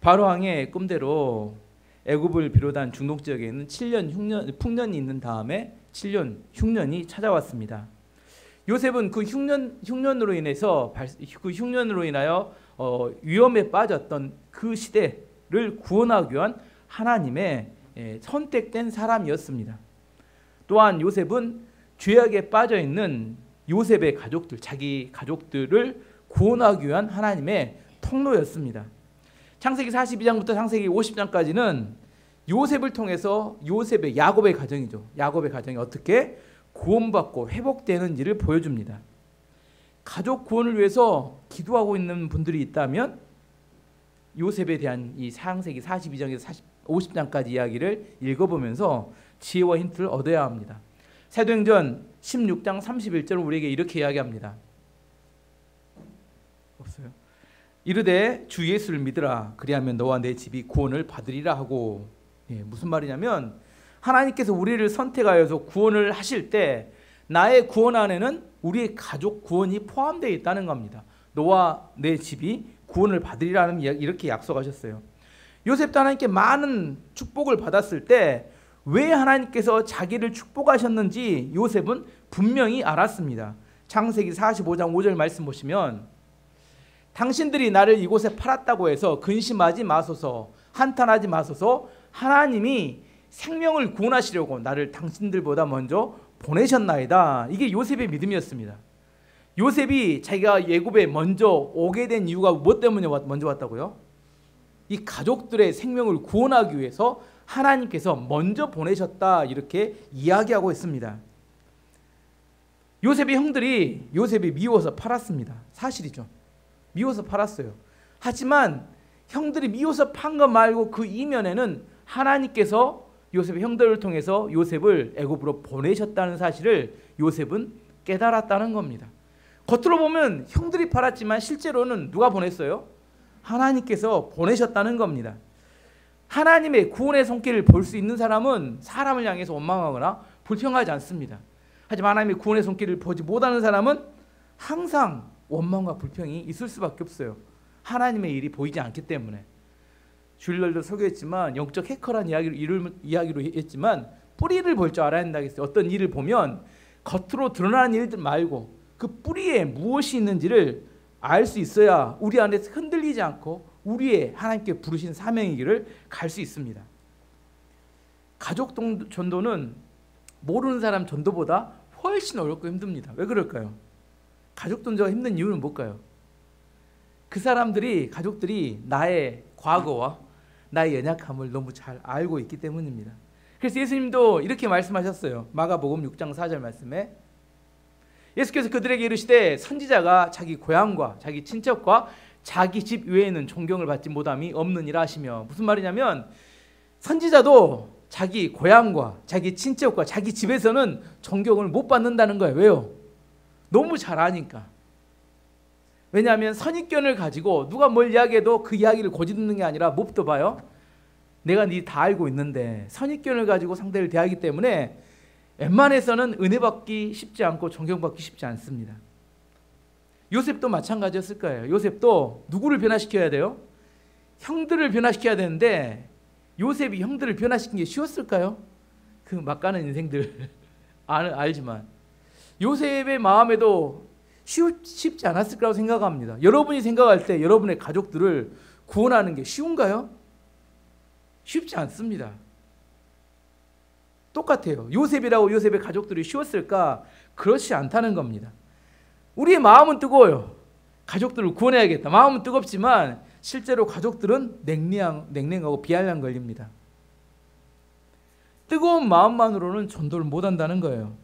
바로왕의 꿈대로 애굽을 비롯한 중동 지역에는 7년 풍년이 있는 다음에 7년 흉년이 찾아왔습니다. 요셉은 그 흉년으로 인하여 위험에 빠졌던 그 시대를 구원하기 위한 하나님의 선택된 사람이었습니다. 또한 요셉은 죄악에 빠져 있는 요셉의 가족들, 자기 가족들을 구원하기 위한 하나님의 통로였습니다. 창세기 42장부터 창세기 50장까지는 요셉을 통해서 야곱의 가정이죠. 야곱의 가정이 어떻게 구원받고 회복되는지를 보여줍니다. 가족 구원을 위해서 기도하고 있는 분들이 있다면 요셉에 대한 이 창세기 42장에서 50장까지 이야기를 읽어보면서 지혜와 힌트를 얻어야 합니다. 사도행전 16장 31절은 우리에게 이렇게 이야기합니다. 없어요. 이르되 주 예수를 믿으라. 그리하면 너와 내 집이 구원을 받으리라 하고, 무슨 말이냐면 하나님께서 우리를 선택하여서 구원을 하실 때 나의 구원 안에는 우리의 가족 구원이 포함되어 있다는 겁니다. 너와 내 집이 구원을 받으리라는 이렇게 약속하셨어요. 요셉도 하나님께 많은 축복을 받았을 때 왜 하나님께서 자기를 축복하셨는지 요셉은 분명히 알았습니다. 창세기 45장 5절 말씀 보시면 당신들이 나를 이곳에 팔았다고 해서 근심하지 마소서, 한탄하지 마소서. 하나님이 생명을 구원하시려고 나를 당신들보다 먼저 보내셨나이다. 이게 요셉의 믿음이었습니다. 요셉이 자기가 애굽에 먼저 오게 된 이유가 무엇 때문에 먼저 왔다고요? 이 가족들의 생명을 구원하기 위해서 하나님께서 먼저 보내셨다, 이렇게 이야기하고 있습니다. 요셉의 형들이 요셉이 미워서 팔았습니다. 사실이죠. 미워서 팔았어요. 하지만 형들이 미워서 판 것 말고 그 이면에는 하나님께서 요셉의 형들을 통해서 요셉을 애굽으로 보내셨다는 사실을 요셉은 깨달았다는 겁니다. 겉으로 보면 형들이 팔았지만 실제로는 누가 보냈어요? 하나님께서 보내셨다는 겁니다. 하나님의 구원의 손길을 볼 수 있는 사람은 사람을 향해서 원망하거나 불평하지 않습니다. 하지만 하나님의 구원의 손길을 보지 못하는 사람은 항상 원망과 불평이 있을 수밖에 없어요. 하나님의 일이 보이지 않기 때문에. 주일날도 설교했지만 영적 해커라는 이야기로 했지만 뿌리를 볼 줄 알아야 된다고 했어요. 어떤 일을 보면 겉으로 드러나는 일들 말고 그 뿌리에 무엇이 있는지를 알 수 있어야 우리 안에서 흔들리지 않고 우리의 하나님께 부르신 사명의 길을 갈 수 있습니다. 가족 전도는 모르는 사람 전도보다 훨씬 어렵고 힘듭니다. 왜 그럴까요? 가족 전도가 힘든 이유는 뭘까요? 그 가족들이 나의 과거와 나의 연약함을 너무 잘 알고 있기 때문입니다. 그래서 예수님도 이렇게 말씀하셨어요. 마가복음 6장 4절 말씀에 예수께서 그들에게 이르시되 선지자가 자기 고향과 자기 친척과 자기 집 외에는 존경을 받지 못함이 없느니라 하시며, 무슨 말이냐면 선지자도 자기 고향과 자기 친척과 자기 집에서는 존경을 못 받는다는 거예요. 왜요? 너무 잘 아니까. 왜냐하면 선입견을 가지고 누가 뭘 이야기해도 그 이야기를 고지 듣는 게 아니라 몹도 봐요. 내가 네 다 알고 있는데 선입견을 가지고 상대를 대하기 때문에 웬만해서는 은혜 받기 쉽지 않고 존경받기 쉽지 않습니다. 요셉도 마찬가지였을 거예요. 요셉도 누구를 변화시켜야 돼요? 형들을 변화시켜야 되는데 요셉이 형들을 변화시킨 게 쉬웠을까요? 그 막가는 인생들 알지만 요셉의 마음에도 쉽지 않았을 거라고 생각합니다. 여러분이 생각할 때 여러분의 가족들을 구원하는 게 쉬운가요? 쉽지 않습니다. 똑같아요. 요셉이라고 요셉의 가족들이 쉬웠을까? 그렇지 않다는 겁니다. 우리의 마음은 뜨거워요. 가족들을 구원해야겠다. 마음은 뜨겁지만 실제로 가족들은 냉랭하고 비아냥 걸립니다. 뜨거운 마음만으로는 전도를 못한다는 거예요.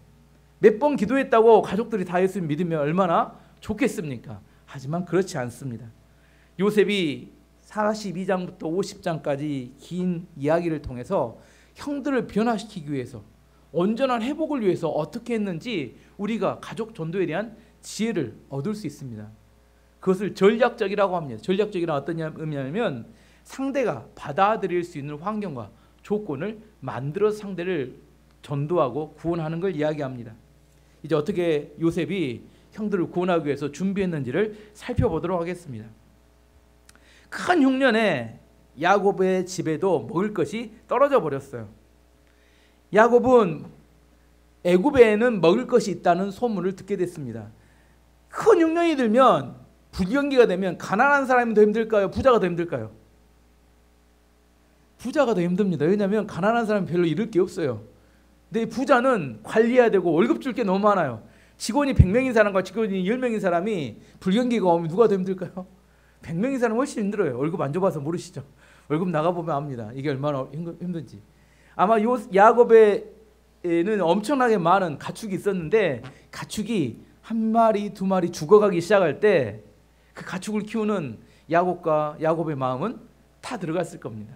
몇 번 기도했다고 가족들이 다 예수를 믿으면 얼마나 좋겠습니까? 하지만 그렇지 않습니다. 요셉이 42장부터 50장까지 긴 이야기를 통해서 형들을 변화시키기 위해서, 온전한 회복을 위해서 어떻게 했는지 우리가 가족 전도에 대한 지혜를 얻을 수 있습니다. 그것을 전략적이라고 합니다. 전략적이란 어떤 의미냐면 상대가 받아들일 수 있는 환경과 조건을 만들어서 상대를 전도하고 구원하는 걸 이야기합니다. 이제 어떻게 요셉이 형들을 구원하기 위해서 준비했는지를 살펴보도록 하겠습니다. 큰 흉년에 야곱의 집에도 먹을 것이 떨어져 버렸어요. 야곱은 애굽에는 먹을 것이 있다는 소문을 듣게 됐습니다. 큰 흉년이 들면, 불경기가 되면 가난한 사람이 더 힘들까요? 부자가 더 힘들까요? 부자가 더 힘듭니다. 왜냐하면 가난한 사람은 별로 잃을 게 없어요. 근데 부자는 관리해야 되고 월급 줄 게 너무 많아요. 직원이 100명인 사람과 직원이 10명인 사람이 불경기가 오면 누가 더 힘들까요? 100명인 사람은 훨씬 힘들어요. 월급 안 줘봐서 모르시죠? 월급 나가보면 압니다. 이게 얼마나 힘든지. 아마 야곱에는 엄청나게 많은 가축이 있었는데, 가축이 한 마리 두 마리 죽어가기 시작할 때 그 가축을 키우는 야곱과 야곱의 마음은 다 들어갔을 겁니다.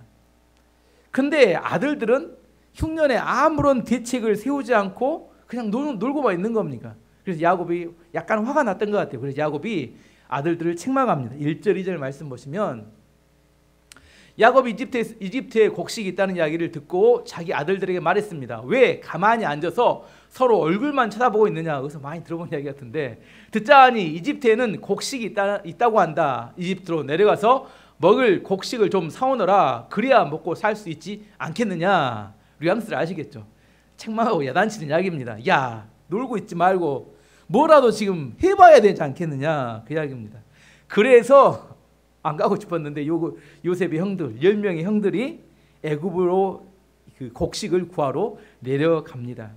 근데 아들들은 흉년에 아무런 대책을 세우지 않고 그냥 놀고만 있는 겁니까? 그래서 야곱이 약간 화가 났던 것 같아요. 그래서 야곱이 아들들을 책망합니다. 1절 2절 말씀 보시면, 야곱이 이집트에 곡식이 있다는 이야기를 듣고 자기 아들들에게 말했습니다. 왜 가만히 앉아서 서로 얼굴만 쳐다보고 있느냐. 그래서 많이 들어본 이야기 같은데, 듣자하니 이집트에는 곡식이 있다고 한다. 이집트로 내려가서 먹을 곡식을 좀 사오너라. 그래야 먹고 살 수 있지 않겠느냐. 뉘앙스를 아시겠죠? 책망하고 야단치는 이야기입니다. 야, 놀고 있지 말고 뭐라도 지금 해봐야 되지 않겠느냐. 그 이야기입니다. 그래서 안 가고 싶었는데 요셉의 형들, 10명의 형들이 애굽으로 그 곡식을 구하러 내려갑니다.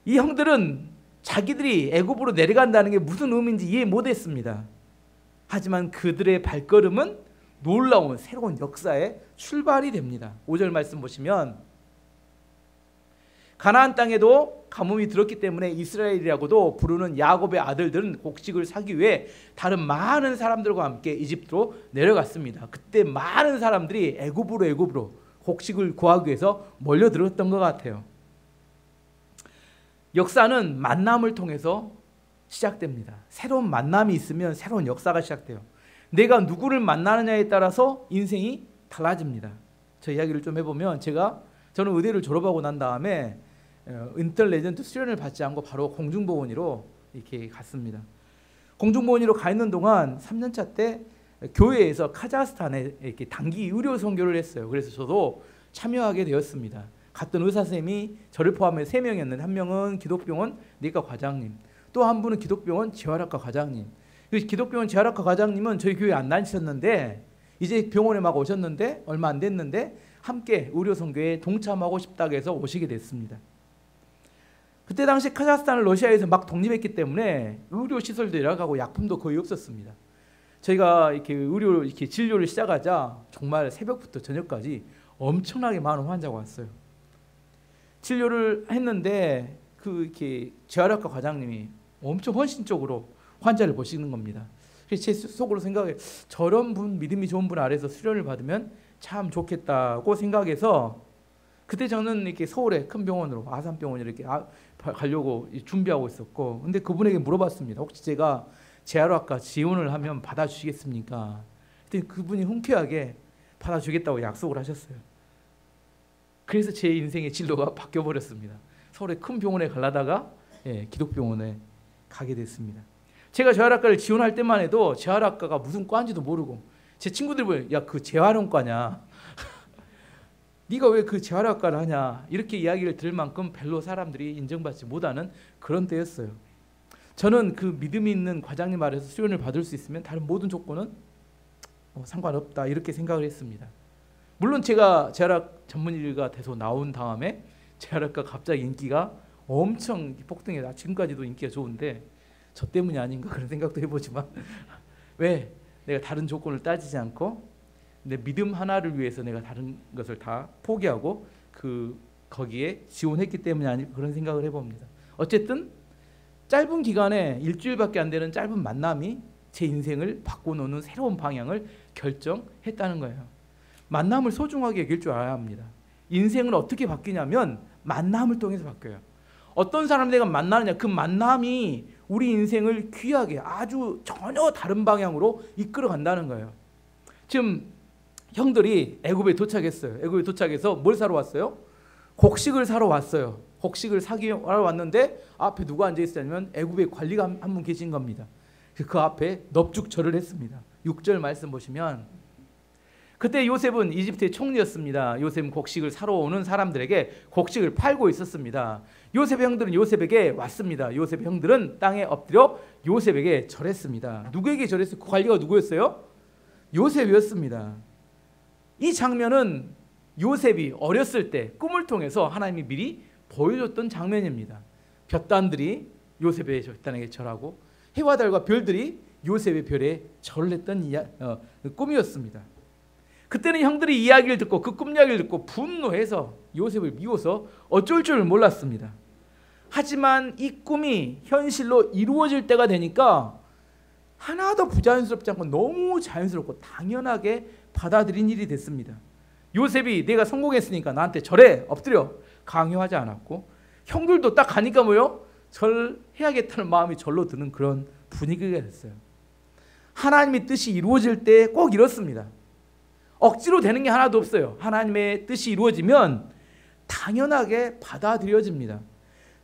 이 형들은 자기들이 애굽으로 내려간다는 게 무슨 의미인지 이해 못했습니다. 하지만 그들의 발걸음은 놀라운 새로운 역사의 출발이 됩니다. 5절 말씀 보시면, 가나안 땅에도 가뭄이 들었기 때문에 이스라엘이라고도 부르는 야곱의 아들들은 곡식을 사기 위해 다른 많은 사람들과 함께 이집트로 내려갔습니다. 그때 많은 사람들이 애굽으로 곡식을 구하기 위해서 몰려들었던 것 같아요. 역사는 만남을 통해서 시작됩니다. 새로운 만남이 있으면 새로운 역사가 시작돼요. 내가 누구를 만나느냐에 따라서 인생이 달라집니다. 저 이야기를 좀 해보면, 저는 의대를 졸업하고 난 다음에 인터레전트 수련을 받지 않고 바로 공중보건의로 이렇게 갔습니다. 공중보건의로 가 있는 동안 3년차 때 교회에서 카자흐스탄에 이렇게 단기 의료 선교를 했어요. 그래서 저도 참여하게 되었습니다. 갔던 의사 선생님이 저를 포함해 3명이었는데, 한 명은 기독병원 내과 과장님, 또 한 분은 기독병원 재활학과 과장님. 기독병원 재활학과 과장님은 저희 교회 안 다니셨는데 이제 병원에 막 오셨는데 얼마 안 됐는데 함께 의료 선교에 동참하고 싶다고 해서 오시게 됐습니다. 그때 당시 카자흐스탄을 러시아에서 막 독립했기 때문에 의료 시설도 열악하고 약품도 거의 없었습니다. 저희가 이렇게 진료를 시작하자 정말 새벽부터 저녁까지 엄청나게 많은 환자가 왔어요. 진료를 했는데 이렇게 재활학과 과장님이 엄청 헌신적으로 환자를 보시는 겁니다. 그래서 제 속으로 생각해, 저런 분, 믿음이 좋은 분 아래서 수련을 받으면 참 좋겠다고 생각해서, 그때 저는 이렇게 서울의 큰 병원으로, 아산병원으로 이렇게 가려고 준비하고 있었고, 근데 그분에게 물어봤습니다. 혹시 제가 재활학과 지원을 하면 받아주시겠습니까? 그랬더니 그분이 흔쾌하게 받아주겠다고 약속을 하셨어요. 그래서 제 인생의 진로가 바뀌어버렸습니다. 서울의 큰 병원에 가려다가 기독병원에 가게 됐습니다. 제가 재활학과를 지원할 때만 해도 재활학과가 무슨 과인지도 모르고, 제 친구들 보면 야, 그 재활원과냐? 네가 왜 그 재활학과를 하냐? 이렇게 이야기를 들을 만큼 별로 사람들이 인정받지 못하는 그런 때였어요. 저는 그 믿음이 있는 과장님 아래서 수련을 받을 수 있으면 다른 모든 조건은 상관없다, 이렇게 생각을 했습니다. 물론 제가 재활학 전문의가 돼서 나온 다음에 재활학과 갑자기 인기가 엄청 폭등해서 지금까지도 인기가 좋은데, 저 때문이 아닌가 그런 생각도 해보지만 왜 내가 다른 조건을 따지지 않고 내 믿음 하나를 위해서 내가 다른 것을 다 포기하고 거기에 지원했기 때문이 아닐까 그런 생각을 해봅니다. 어쨌든 짧은 기간에 일주일밖에 안 되는 짧은 만남이 제 인생을 바꿔놓는 새로운 방향을 결정했다는 거예요. 만남을 소중하게 여길 줄 알아야 합니다. 인생은 어떻게 바뀌냐면 만남을 통해서 바뀌어요. 어떤 사람 내가 만나느냐, 그 만남이 우리 인생을 귀하게 아주 전혀 다른 방향으로 이끌어 간다는 거예요. 지금 형들이 애굽에 도착했어요. 애굽에 도착해서 뭘 사러 왔어요? 곡식을 사러 왔어요. 곡식을 사러 왔는데 앞에 누가 앉아 있었냐면 애굽의 관리가 한 분 계신 겁니다. 그 앞에 넙죽절을 했습니다. 6절 말씀 보시면, 그때 요셉은 이집트의 총리였습니다. 요셉은 곡식을 사러 오는 사람들에게 곡식을 팔고 있었습니다. 요셉의 형들은 요셉에게 왔습니다. 요셉의 형들은 땅에 엎드려 요셉에게 절했습니다. 누구에게 절했어요? 그 관리가 누구였어요? 요셉이었습니다. 이 장면은 요셉이 어렸을 때 꿈을 통해서 하나님이 미리 보여줬던 장면입니다. 볕단들이 요셉의 볕단에게 절하고 해와 달과 별들이 요셉의 별에 절을 했던 꿈이었습니다. 그때는 형들이 이야기를 듣고 그 꿈 이야기를 듣고 분노해서 요셉을 미워서 어쩔 줄 몰랐습니다. 하지만 이 꿈이 현실로 이루어질 때가 되니까 하나도 부자연스럽지 않고 너무 자연스럽고 당연하게 받아들인 일이 됐습니다. 요셉이 내가 성공했으니까 나한테 절해 엎드려 강요하지 않았고, 형들도 딱 가니까 뭐요? 절해야겠다는 마음이 절로 드는 그런 분위기가 됐어요. 하나님의 뜻이 이루어질 때 꼭 이렇습니다. 억지로 되는 게 하나도 없어요. 하나님의 뜻이 이루어지면 당연하게 받아들여집니다.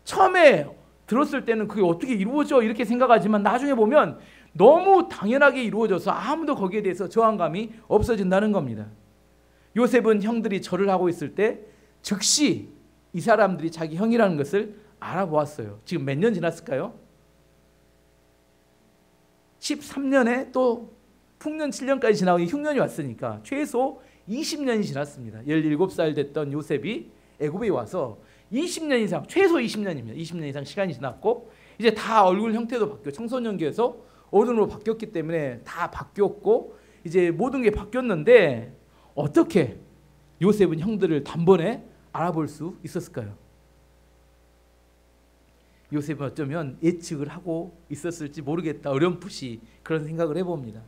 처음에 들었을 때는 그게 어떻게 이루어져 이렇게 생각하지만 나중에 보면 너무 당연하게 이루어져서 아무도 거기에 대해서 저항감이 없어진다는 겁니다. 요셉은 형들이 절을 하고 있을 때 즉시 이 사람들이 자기 형이라는 것을 알아보았어요. 지금 몇 년 지났을까요? 13년에 또 풍년 7년까지 지나고 흉년이 왔으니까 최소 20년이 지났습니다. 17살 됐던 요셉이 애굽에 와서 20년 이상, 최소 20년입니다. 20년 이상 시간이 지났고 이제 다 얼굴 형태도 바뀌고 청소년기에서 어른으로 바뀌었기 때문에 다 바뀌었고 이제 모든 게 바뀌었는데 어떻게 요셉은 형들을 단번에 알아볼 수 있었을까요? 요셉은 어쩌면 예측을 하고 있었을지 모르겠다. 어렴풋이 그런 생각을 해봅니다.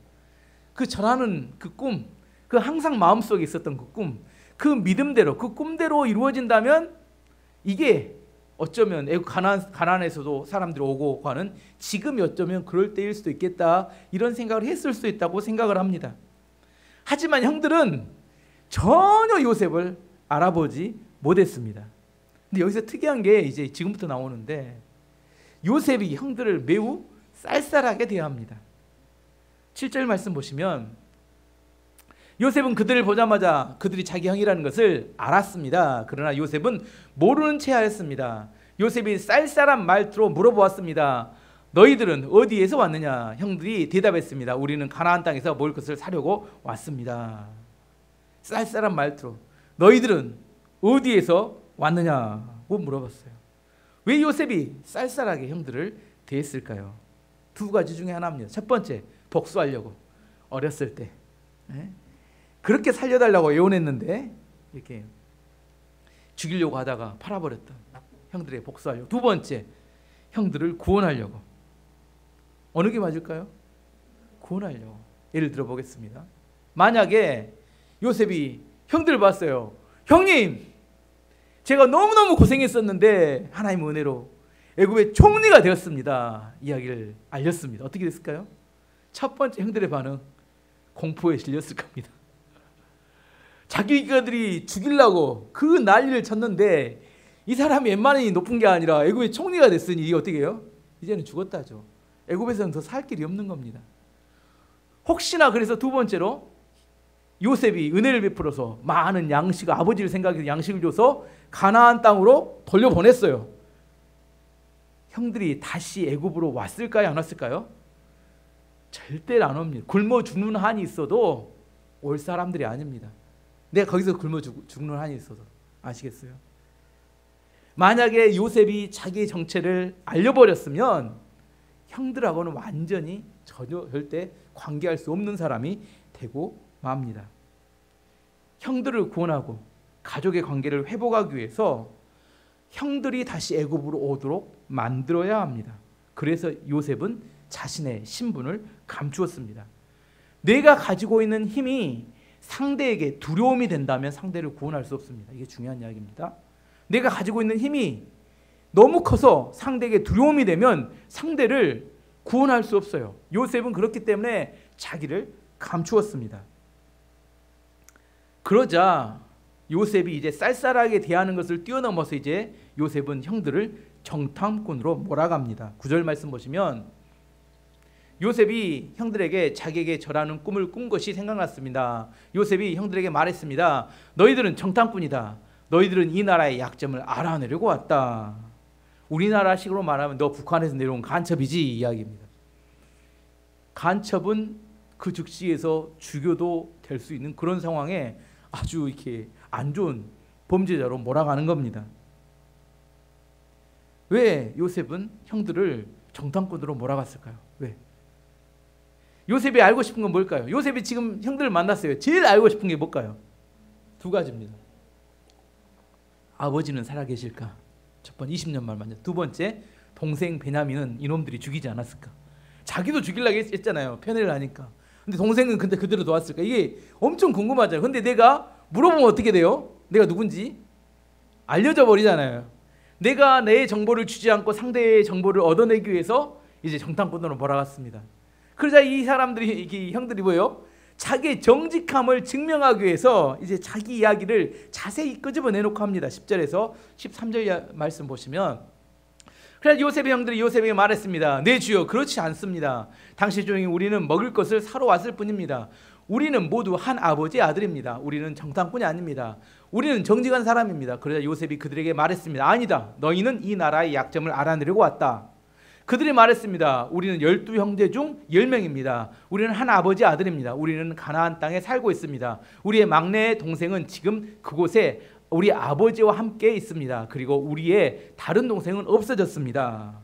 그 절하는 그 꿈, 그 항상 마음속에 있었던 그 꿈, 그 믿음대로, 그 꿈대로 이루어진다면 이게 어쩌면 가나안에서도 사람들이 오고 가는 지금이 어쩌면 그럴 때일 수도 있겠다, 이런 생각을 했을 수 있다고 생각을 합니다. 하지만 형들은 전혀 요셉을 알아보지 못했습니다. 근데 여기서 특이한 게 이제 지금부터 나오는데 요셉이 형들을 매우 쌀쌀하게 대합니다. 7절 말씀 보시면 요셉은 그들을 보자마자 그들이 자기 형이라는 것을 알았습니다. 그러나 요셉은 모르는 채 하였습니다. 요셉이 쌀쌀한 말투로 물어보았습니다. 너희들은 어디에서 왔느냐? 형들이 대답했습니다. 우리는 가나안 땅에서 먹을 것을 사려고 왔습니다. 쌀쌀한 말투로 너희들은 어디에서 왔느냐고 물어봤어요. 왜 요셉이 쌀쌀하게 형들을 대했을까요? 두 가지 중에 하나입니다. 첫 번째, 복수하려고. 어렸을 때 그렇게 살려달라고 애원했는데 이렇게 죽이려고 하다가 팔아버렸던 형들에게 복수하려고. 두 번째, 형들을 구원하려고. 어느 게 맞을까요? 구원하려고. 예를 들어 보겠습니다. 만약에 요셉이 형들을 봤어요. 형님, 제가 너무너무 고생했었는데 하나님의 은혜로 애굽의 총리가 되었습니다. 이야기를 알렸습니다. 어떻게 됐을까요? 첫 번째 형들의 반응, 공포에 질렸을 겁니다. 자기들이 죽이려고 그 난리를 쳤는데 이 사람이 웬만히 높은 게 아니라 애굽의 총리가 됐으니 이게 어떻게 해요? 이제는 죽었다죠. 애굽에서는 더 살 길이 없는 겁니다. 혹시나 그래서 두 번째로 요셉이 은혜를 베풀어서 많은 양식, 아버지를 생각해서 양식을 줘서 가나안 땅으로 돌려보냈어요. 형들이 다시 애굽으로 왔을까요? 안 왔을까요? 절대 안 옵니다. 굶어 죽는 한이 있어도 올 사람들이 아닙니다. 내가 거기서 굶어 죽는 한이 있어도. 아시겠어요? 만약에 요셉이 자기의 정체를 알려버렸으면 형들하고는 완전히 전혀 절대 관계할 수 없는 사람이 되고 맙니다. 형들을 구원하고 가족의 관계를 회복하기 위해서 형들이 다시 애굽으로 오도록 만들어야 합니다. 그래서 요셉은 자신의 신분을 감추었습니다. 내가 가지고 있는 힘이 상대에게 두려움이 된다면 상대를 구원할 수 없습니다. 이게 중요한 이야기입니다. 내가 가지고 있는 힘이 너무 커서 상대에게 두려움이 되면 상대를 구원할 수 없어요. 요셉은 그렇기 때문에 자기를 감추었습니다. 그러자 요셉이 이제 쌀쌀하게 대하는 것을 뛰어넘어서 이제 요셉은 형들을 정탐꾼으로 몰아갑니다. 9절 말씀 보시면 요셉이 형들에게 자기에게 절하는 꿈을 꾼 것이 생각났습니다. 요셉이 형들에게 말했습니다. 너희들은 정탐꾼이다. 너희들은 이 나라의 약점을 알아내려고 왔다. 우리나라식으로 말하면 너 북한에서 내려온 간첩이지 이야기입니다. 간첩은 그 즉시에서 죽여도 될 수 있는 그런 상황에 아주 이렇게 안 좋은 범죄자로 몰아가는 겁니다. 왜 요셉은 형들을 정탐꾼으로 몰아갔을까요? 왜? 요셉이 알고 싶은 건 뭘까요? 요셉이 지금 형들을 만났어요. 제일 알고 싶은 게 뭘까요? 두 가지입니다. 아버지는 살아계실까? 첫 번째 20년 말만요. 두 번째, 동생 베냐민은 이놈들이 죽이지 않았을까? 자기도 죽이려고 했잖아요. 편애를 하니까. 근데 동생은 근데 그대로 놓았을까? 이게 엄청 궁금하잖아요. 근데 내가 물어보면 어떻게 돼요? 내가 누군지 알려져 버리잖아요. 내가 내 정보를 주지 않고 상대의 정보를 얻어내기 위해서 이제 정탐꾼으로 몰아갔습니다. 그러자 이 사람들이, 이 형들이 뭐예요? 자기의 정직함을 증명하기 위해서 이제 자기 이야기를 자세히 끄집어내놓고 합니다. 10절에서 13절 말씀 보시면, 그래서 요셉의 형들이 요셉에게 말했습니다. 네 주여, 그렇지 않습니다. 당시 종이 우리는 먹을 것을 사러 왔을 뿐입니다. 우리는 모두 한 아버지의 아들입니다. 우리는 정탐꾼이 아닙니다. 우리는 정직한 사람입니다. 그러자 요셉이 그들에게 말했습니다. 아니다. 너희는 이 나라의 약점을 알아내려고 왔다. 그들이 말했습니다. 우리는 12형제 중 10명입니다. 우리는 한 아버지의 아들입니다. 우리는 가나안 땅에 살고 있습니다. 우리의 막내 동생은 지금 그곳에 우리 아버지와 함께 있습니다. 그리고 우리의 다른 동생은 없어졌습니다.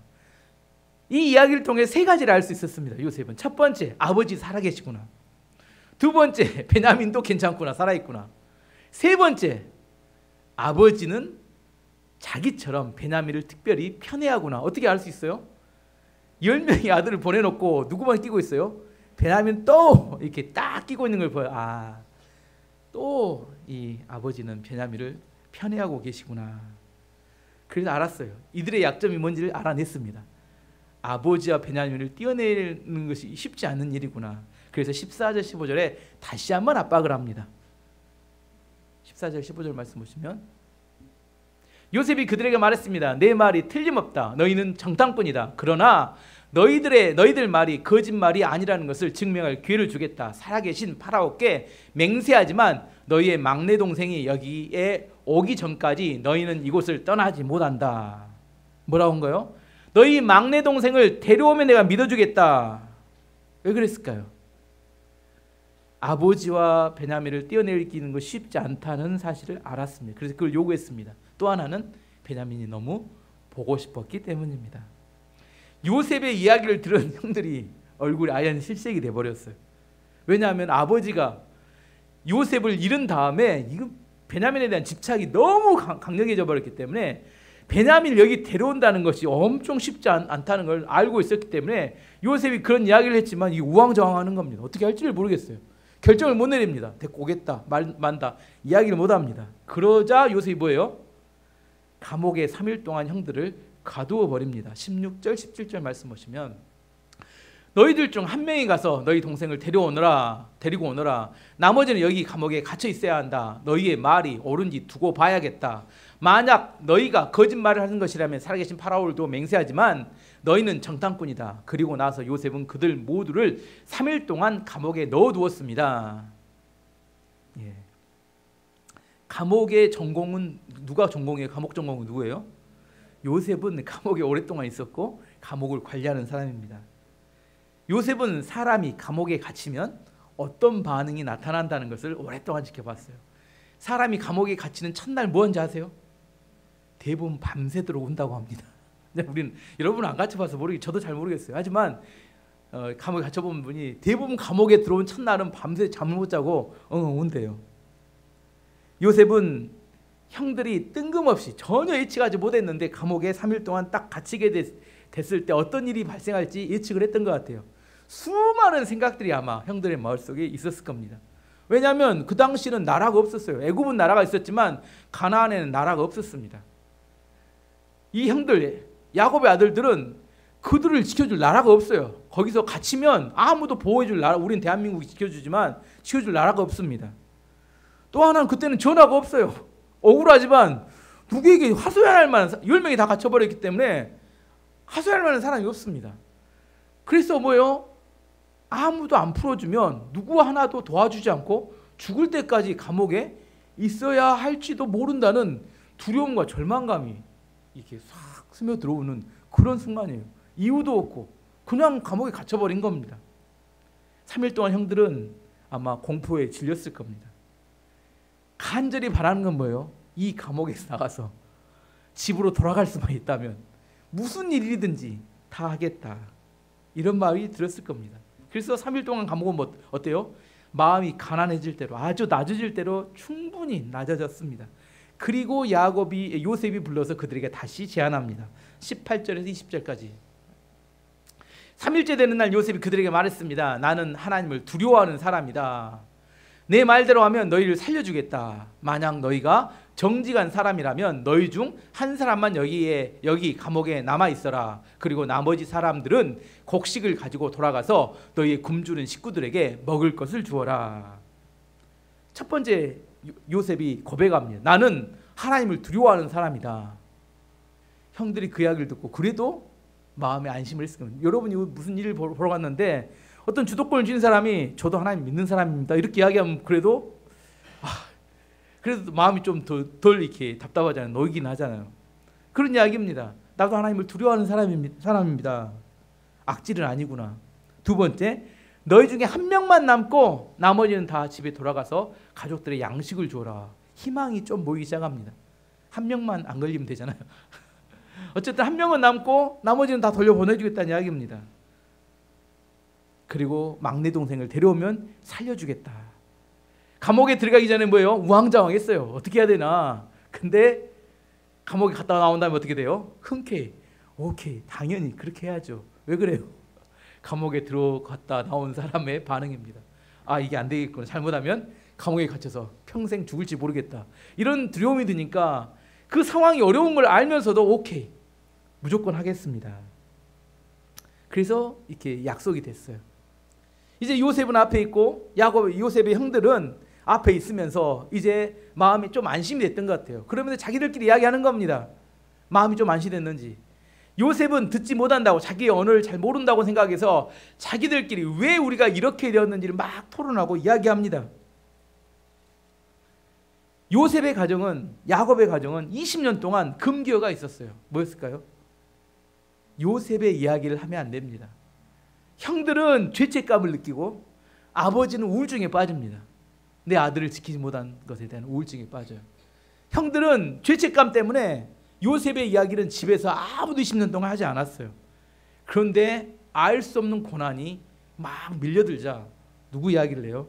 이 이야기를 통해 세 가지를 알 수 있었습니다. 요셉은 첫 번째, 아버지 살아계시구나. 두 번째, 베냐민도 괜찮구나, 살아있구나. 세 번째, 아버지는 자기처럼 베냐민을 특별히 편애하구나. 어떻게 알 수 있어요? 10명의 아들을 보내놓고 누구만 끼고 있어요? 베냐민 또 이렇게 딱 끼고 있는 걸 보여요. 아, 또 이 아버지는 베냐민을 편애하고 계시구나. 그래서 알았어요. 이들의 약점이 뭔지를 알아냈습니다. 아버지와 베냐민을 떼어내는 것이 쉽지 않은 일이구나. 그래서 14절 15절에 다시 한번 압박을 합니다. 14절 15절 말씀 보시면, 요셉이 그들에게 말했습니다. 내 말이 틀림없다. 너희는 정탐꾼이다. 그러나 너희들 말이 거짓말이 아니라는 것을 증명할 기회를 주겠다. 살아계신 파라오께 맹세하지만 너희의 막내 동생이 여기에 오기 전까지 너희는 이곳을 떠나지 못한다. 뭐라고 한 거예요? 너희 막내 동생을 데려오면 내가 믿어주겠다. 왜 그랬을까요? 아버지와 베냐민을 떼어내기는 거 쉽지 않다는 사실을 알았습니다. 그래서 그걸 요구했습니다. 또 하나는 베냐민이 너무 보고 싶었기 때문입니다. 요셉의 이야기를 들은 형들이 얼굴이 아연 실색이 돼버렸어요. 왜냐하면 아버지가 요셉을 잃은 다음에 이거 베냐민에 대한 집착이 너무 강력해져 버렸기 때문에 베냐민을 여기 데려온다는 것이 엄청 쉽지 않다는 걸 알고 있었기 때문에 요셉이 그런 이야기를 했지만 이 우왕좌왕하는 겁니다. 어떻게 할지를 모르겠어요. 결정을 못 내립니다. 데리고 오겠다 만다 이야기를 못합니다. 그러자 요셉이 뭐예요? 감옥에 3일 동안 형들을 가두어 버립니다. 16절 17절 말씀 보시면, 너희들 중 한 명이 가서 너희 동생을 데리고 오너라. 나머지는 여기 감옥에 갇혀 있어야 한다. 너희의 말이 옳은지 두고 봐야겠다. 만약 너희가 거짓말을 하는 것이라면 살아계신 파라오도 맹세하지만 너희는 정탐꾼이다. 그리고 나서 요셉은 그들 모두를 3일 동안 감옥에 넣어두었습니다. 예. 감옥의 전공은 누가 전공이에요? 감옥 전공은 누구예요? 요셉은 감옥에 오랫동안 있었고 감옥을 관리하는 사람입니다. 요셉은 사람이 감옥에 갇히면 어떤 반응이 나타난다는 것을 오랫동안 지켜봤어요. 사람이 감옥에 갇히는 첫날 뭐한지 아세요? 대부분 밤새도록 운다고 합니다. 우리는 여러분은 안 갇혀봐서 저도 잘 모르겠어요. 하지만 감옥에 갇혀본 분이 대부분 감옥에 들어온 첫날은 밤새 잠을 못 자고 운대요. 요셉은 형들이 뜬금없이 전혀 예측하지 못했는데 감옥에 3일 동안 딱 갇히게 됐을 때 어떤 일이 발생할지 예측을 했던 것 같아요. 수많은 생각들이 아마 형들의 마음속에 있었을 겁니다. 왜냐하면 그 당시는 나라가 없었어요. 애굽은 나라가 있었지만 가나안에는 나라가 없었습니다. 이 형들, 야곱의 아들들은 그들을 지켜줄 나라가 없어요. 거기서 갇히면 아무도 보호해줄 나라, 우린 대한민국이 지켜줄 나라가 없습니다. 또 하나는 그때는 전화가 없어요. 억울하지만 누구에게 하소연할 만한 10명이 다 갇혀버렸기 때문에 하소연할 만한 사람이 없습니다. 그래서 뭐예요? 아무도 안 풀어주면 누구 하나도 도와주지 않고 죽을 때까지 감옥에 있어야 할지도 모른다는 두려움과 절망감이 이렇게 싹 스며들어오는 그런 순간이에요. 이유도 없고 그냥 감옥에 갇혀버린 겁니다. 3일 동안 형들은 아마 공포에 질렸을 겁니다. 간절히 바라는 건 뭐예요? 이 감옥에서 나가서 집으로 돌아갈 수만 있다면 무슨 일이든지 다 하겠다, 이런 마음이 들었을 겁니다. 그래서 3일 동안 감옥은 어때요? 마음이 가난해질 대로, 아주 낮아질 대로 충분히 낮아졌습니다. 그리고 요셉이 불러서 그들에게 다시 제안합니다. 18절에서 20절까지. 3일째 되는 날 요셉이 그들에게 말했습니다. 나는 하나님을 두려워하는 사람이다. 내 말대로 하면 너희를 살려주겠다. 만약 너희가 정직한 사람이라면 너희 중 한 사람만 여기 감옥에 남아 있어라. 그리고 나머지 사람들은 곡식을 가지고 돌아가서 너희의 굶주린 식구들에게 먹을 것을 주어라. 첫 번째 요셉이 고백합니다. 나는 하나님을 두려워하는 사람이다. 형들이 그 이야기를 듣고 그래도 마음에 안심을 했을 겁니다. 여러분이 무슨 일을 보러 갔는데 어떤 주도권을 쥔 사람이 저도 하나님 믿는 사람입니다 이렇게 이야기하면 그래도 마음이 좀 덜 이렇게 답답하잖아요. 놓이긴 하잖아요. 그런 이야기입니다. 나도 하나님을 두려워하는 사람입니다. 악질은 아니구나. 두 번째, 너희 중에 한 명만 남고 나머지는 다 집에 돌아가서 가족들의 양식을 주어라. 희망이 좀 보이기 시작합니다. 한 명만 안 걸리면 되잖아요. 어쨌든 한 명은 남고 나머지는 다 돌려보내주겠다는 이야기입니다. 그리고 막내 동생을 데려오면 살려주겠다. 감옥에 들어가기 전에 뭐예요? 우왕좌왕했어요. 어떻게 해야 되나. 근데 감옥에 갔다 나온 다음에 어떻게 돼요? 흔쾌히 오케이, 당연히 그렇게 해야죠. 왜 그래요? 감옥에 들어갔다 나온 사람의 반응입니다. 아, 이게 안 되겠구나. 잘못하면 감옥에 갇혀서 평생 죽을지 모르겠다. 이런 두려움이 드니까 그 상황이 어려운 걸 알면서도 오케이, 무조건 하겠습니다. 그래서 이렇게 약속이 됐어요. 이제 요셉은 앞에 있고 요셉의 형들은 앞에 있으면서 이제 마음이 좀 안심이 됐던 것 같아요. 그러면서 자기들끼리 이야기하는 겁니다. 마음이 좀 안심됐는지. 요셉은 듣지 못한다고, 자기의 언어를 잘 모른다고 생각해서 자기들끼리 왜 우리가 이렇게 되었는지를 막 토론하고 이야기합니다. 요셉의 가정은, 야곱의 가정은 20년 동안 금기어가 있었어요. 뭐였을까요? 요셉의 이야기를 하면 안 됩니다. 형들은 죄책감을 느끼고 아버지는 우울증에 빠집니다. 내 아들을 지키지 못한 것에 대한 우울증에 빠져요. 형들은 죄책감 때문에 요셉의 이야기는 집에서 아무도 20년 동안 하지 않았어요. 그런데 알 수 없는 고난이 막 밀려들자 누구 이야기를 해요?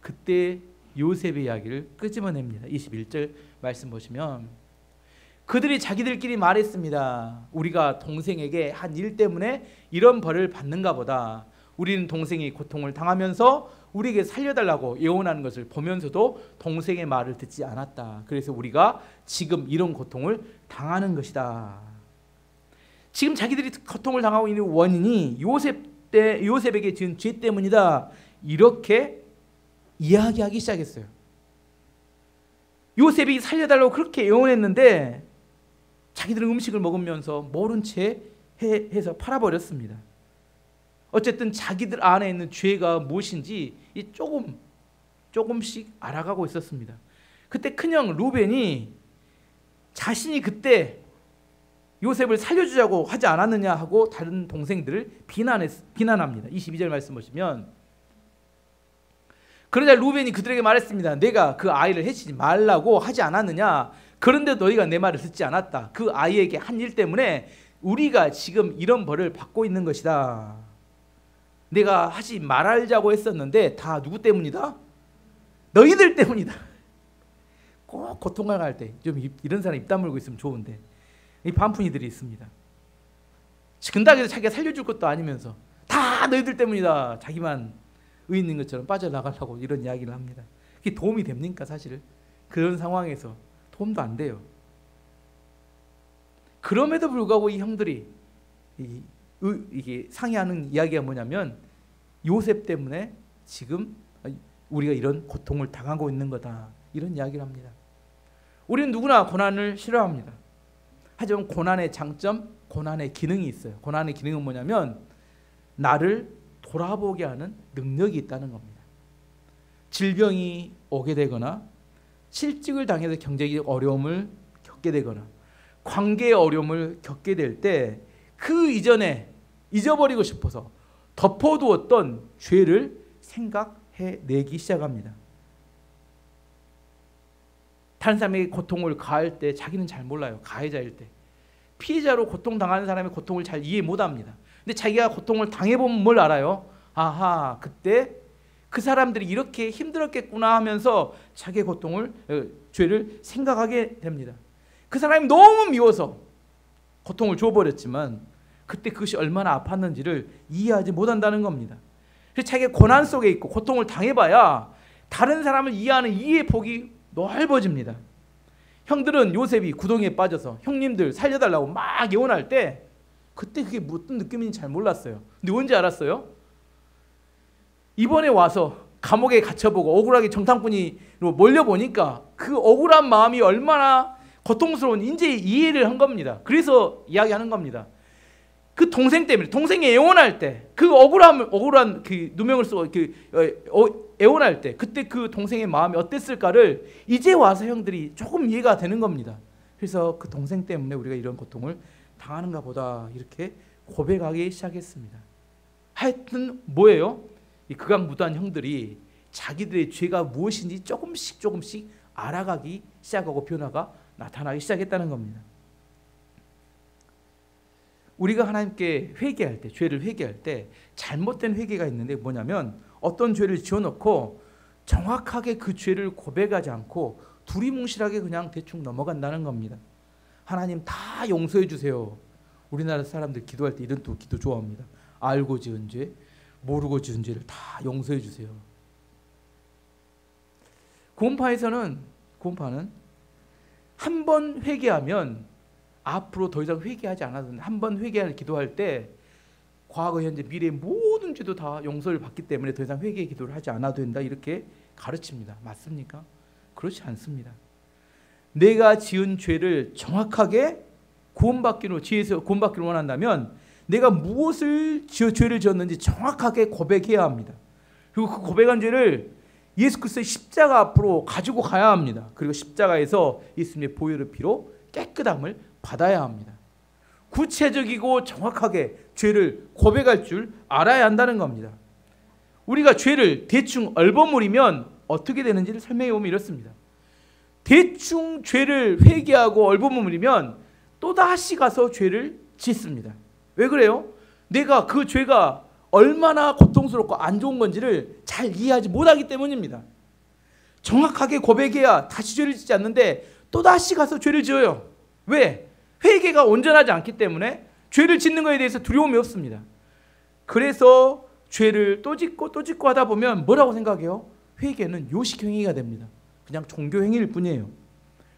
그때 요셉의 이야기를 끄집어냅니다. 21절 말씀 보시면 그들이 자기들끼리 말했습니다. 우리가 동생에게 한 일 때문에 이런 벌을 받는가 보다. 우리는 동생이 고통을 당하면서 우리에게 살려달라고 예언하는 것을 보면서도 동생의 말을 듣지 않았다. 그래서 우리가 지금 이런 고통을 당하는 것이다. 지금 자기들이 고통을 당하고 있는 원인이 요셉에게 지은 죄 때문이다. 이렇게 이야기하기 시작했어요. 요셉이 살려달라고 그렇게 예언했는데 자기들은 음식을 먹으면서 모른 채 해서 팔아버렸습니다. 어쨌든 자기들 안에 있는 죄가 무엇인지 조금씩 알아가고 있었습니다. 그때 큰형 루벤이 자신이 그때 요셉을 살려주자고 하지 않았느냐 하고 다른 동생들을 비난합니다. 22절 말씀 보시면 그러자 루벤이 그들에게 말했습니다. 내가 그 아이를 해치지 말라고 하지 않았느냐. 그런데 너희가 내 말을 듣지 않았다. 그 아이에게 한 일 때문에 우리가 지금 이런 벌을 받고 있는 것이다. 내가 하지 말자고 했었는데 다 누구 때문이다? 너희들 때문이다. 꼭 고통을 할 때 좀 이런 사람 입 다물고 있으면 좋은데 이 반푼이들이 있습니다. 근다기도 자기가 살려줄 것도 아니면서 다 너희들 때문이다. 자기만 의 있는 것처럼 빠져나가려고 이런 이야기를 합니다. 그게 도움이 됩니까? 사실 그런 상황에서 도움도 안 돼요. 그럼에도 불구하고 이 형들이 이게 상의하는 이야기가 뭐냐면 요셉 때문에 지금 우리가 이런 고통을 당하고 있는 거다. 이런 이야기를 합니다. 우리는 누구나 고난을 싫어합니다. 하지만 고난의 장점, 고난의 기능이 있어요. 고난의 기능은 뭐냐면 나를 돌아보게 하는 능력이 있다는 겁니다. 질병이 오게 되거나 실직을 당해서 경제적 어려움을 겪게 되거나 관계의 어려움을 겪게 될 때 그 이전에 잊어버리고 싶어서 덮어두었던 죄를 생각해내기 시작합니다. 다른 사람에게 고통을 가할 때 자기는 잘 몰라요. 가해자일 때. 피해자로 고통당하는 사람의 고통을 잘 이해 못합니다. 근데 자기가 고통을 당해보면 뭘 알아요? 아하, 그때 그 사람들이 이렇게 힘들었겠구나 하면서 자기의 고통을, 죄를 생각하게 됩니다. 그 사람이 너무 미워서 고통을 줘버렸지만 그때 그것이 얼마나 아팠는지를 이해하지 못한다는 겁니다. 그래서 자기가 고난 속에 있고 고통을 당해봐야 다른 사람을 이해하는 이해의 폭이 넓어집니다. 형들은 요셉이 구덩이에 빠져서 형님들 살려달라고 막 예언할 때 그때 그게 무슨 느낌인지 잘 몰랐어요. 근데 언제 알았어요? 이번에 와서 감옥에 갇혀보고 억울하게 정탐꾼이로 몰려보니까 그 억울한 마음이 얼마나 고통스러운 이제 이해를 한 겁니다. 그래서 이야기하는 겁니다. 그 동생 때문에, 동생이 애원할 때, 그 억울한 그 누명을 쓰고 애원할 때, 그때 그 동생의 마음이 어땠을까를 이제 와서 형들이 조금 이해가 되는 겁니다. 그래서 그 동생 때문에 우리가 이런 고통을 당하는가 보다 이렇게 고백하기 시작했습니다. 하여튼 뭐예요? 이 극악무도한 형들이 자기들의 죄가 무엇인지 조금씩 알아가기 시작하고 변화가 나타나기 시작했다는 겁니다. 우리가 하나님께 회개할 때, 죄를 회개할 때 잘못된 회개가 있는데 뭐냐면 어떤 죄를 지어놓고 정확하게 그 죄를 고백하지 않고 두리뭉실하게 그냥 대충 넘어간다는 겁니다. 하나님 다 용서해 주세요. 우리나라 사람들 기도할 때 이런 또 기도 좋아합니다. 알고 지은 죄, 모르고 지은 죄를 다 용서해 주세요. 구원파는 한 번 회개하면 앞으로 더 이상 회개하지 않아도 한 번 회개할 기도할 때 과거, 현재, 미래의 모든 죄도 다 용서를 받기 때문에 더 이상 회개의 기도를 하지 않아도 된다 이렇게 가르칩니다. 맞습니까? 그렇지 않습니다. 내가 지은 죄를 정확하게 지혜에서 구원받기를 원한다면 내가 무엇을 죄를 지었는지 정확하게 고백해야 합니다. 그리고 그 고백한 죄를 예수 그리스도의 십자가 앞으로 가지고 가야 합니다. 그리고 십자가에서 예수님의 보혈의 피로 깨끗함을 받아야 합니다. 구체적이고 정확하게 죄를 고백할 줄 알아야 한다는 겁니다. 우리가 죄를 대충 얼버무리면 어떻게 되는지를 설명해 보면 이렇습니다. 대충 죄를 회개하고 얼버무리면 또다시 가서 죄를 짓습니다. 왜 그래요? 내가 그 죄가 얼마나 고통스럽고 안 좋은 건지를 잘 이해하지 못하기 때문입니다. 정확하게 고백해야 다시 죄를 짓지 않는데 또다시 가서 죄를 지어요. 왜? 회개가 온전하지 않기 때문에 죄를 짓는 것에 대해서 두려움이 없습니다. 그래서 죄를 또 짓고 하다 보면 뭐라고 생각해요? 회개는 요식행위가 됩니다. 그냥 종교행위일 뿐이에요.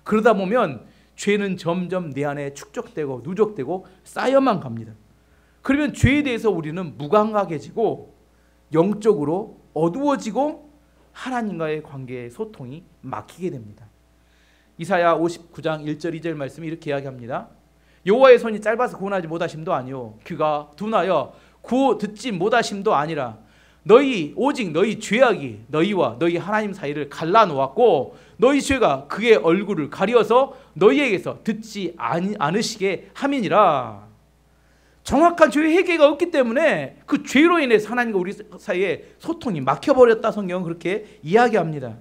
그러다 보면 죄는 점점 내 안에 축적되고 누적되고 쌓여만 갑니다. 그러면 죄에 대해서 우리는 무감각해지고 영적으로 어두워지고 하나님과의 관계의 소통이 막히게 됩니다. 이사야 59장 1절 2절 말씀이 이렇게 이야기합니다. 여호와의 손이 짧아서 구원하지 못하심도 아니요 귀가 둔하여 구호 듣지 못하심도 아니라 오직 너희 죄악이 너희와 너희 하나님 사이를 갈라놓았고 너희 죄가 그의 얼굴을 가려서 너희에게서 듣지 않으시게 함이니라. 정확한 죄의 회개가 없기 때문에 그 죄로 인해서 하나님과 우리 사이에 소통이 막혀버렸다. 성경은 그렇게 이야기합니다.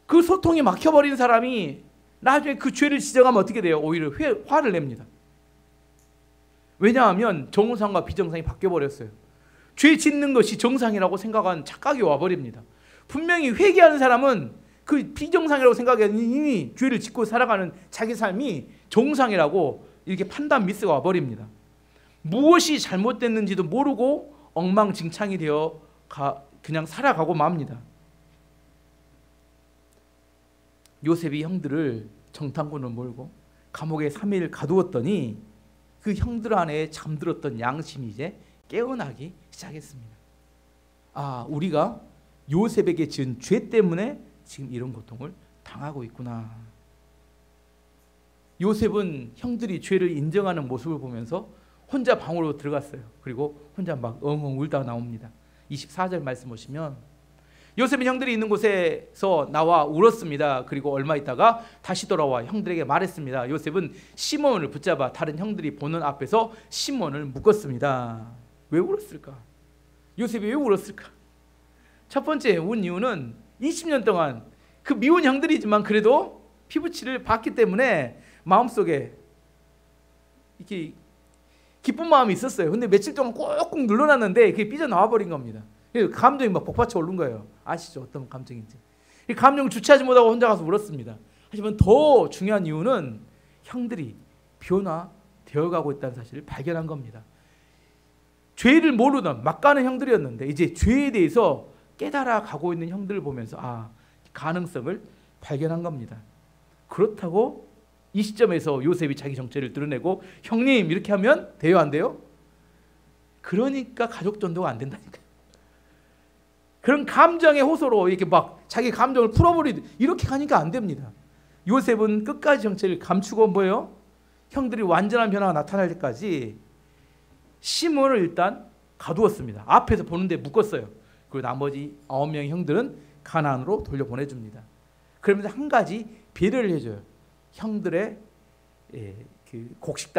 그 소통이 막혀버린 사람이 나중에 그 죄를 지적하면 어떻게 돼요? 오히려 화를 냅니다. 왜냐하면 정상과 비정상이 바뀌어버렸어요. 죄 짓는 것이 정상이라고 생각한 착각이 와버립니다. 분명히 회개하는 사람은 그 비정상이라고 생각하는 이미 죄를 짓고 살아가는 자기 삶이 정상이라고 이렇게 판단 미스가 와버립니다. 무엇이 잘못됐는지도 모르고 엉망진창이 되어 그냥 살아가고 맙니다. 요셉이 형들을 정탐꾼을 몰고 감옥에 3일 가두었더니 그 형들 안에 잠들었던 양심이 이제 깨어나기 시작했습니다. 아, 우리가 요셉에게 지은 죄 때문에 지금 이런 고통을 당하고 있구나. 요셉은 형들이 죄를 인정하는 모습을 보면서 혼자 방으로 들어갔어요. 그리고 혼자 막 엉엉 울다가 나옵니다. 24절 말씀 보시면 요셉은 형들이 있는 곳에서 나와 울었습니다. 그리고 얼마 있다가 다시 돌아와 형들에게 말했습니다. 요셉은 시몬을 붙잡아 다른 형들이 보는 앞에서 시몬을 묶었습니다. 왜 울었을까? 요셉이 왜 울었을까? 첫 번째 운 이유는 20년 동안 그 미운 형들이지만 그래도 피부치를 받기 때문에 마음속에 이렇게 기쁜 마음이 있었어요. 근데 며칠 동안 꾹꾹 눌러놨는데 그게 삐져나와 버린 겁니다. 감정이 막 복받쳐 오른 거예요. 아시죠? 어떤 감정인지. 이 감정을 주체하지 못하고 혼자 가서 울었습니다. 하지만 더 중요한 이유는 형들이 변화되어가고 있다는 사실을 발견한 겁니다. 죄를 모르던 막 가는 형들이었는데 이제 죄에 대해서 깨달아 가고 있는 형들을 보면서 가능성을 발견한 겁니다. 그렇다고 이 시점에서 요셉이 자기 정체를 드러내고 형님 이렇게 하면 돼요, 안 돼요? 그러니까 가족 전도가 안 된다니까요. 그런 감정의 호소로 이렇게 막 자기 감정을 이렇게 가니까 안 됩니다. 요셉은 끝까지 정체를 감추고 뭐예요? 형들이 완전한 변화가 나타날 때까지 시몬을 일단 가두었습니다. 앞에서 보는데 묶었어요. 그리고 나머지 9명의 형들은 가나안으로 돌려보내줍니다. 그러면서 한 가지 배려를 해줘요. 형들의 그 곡식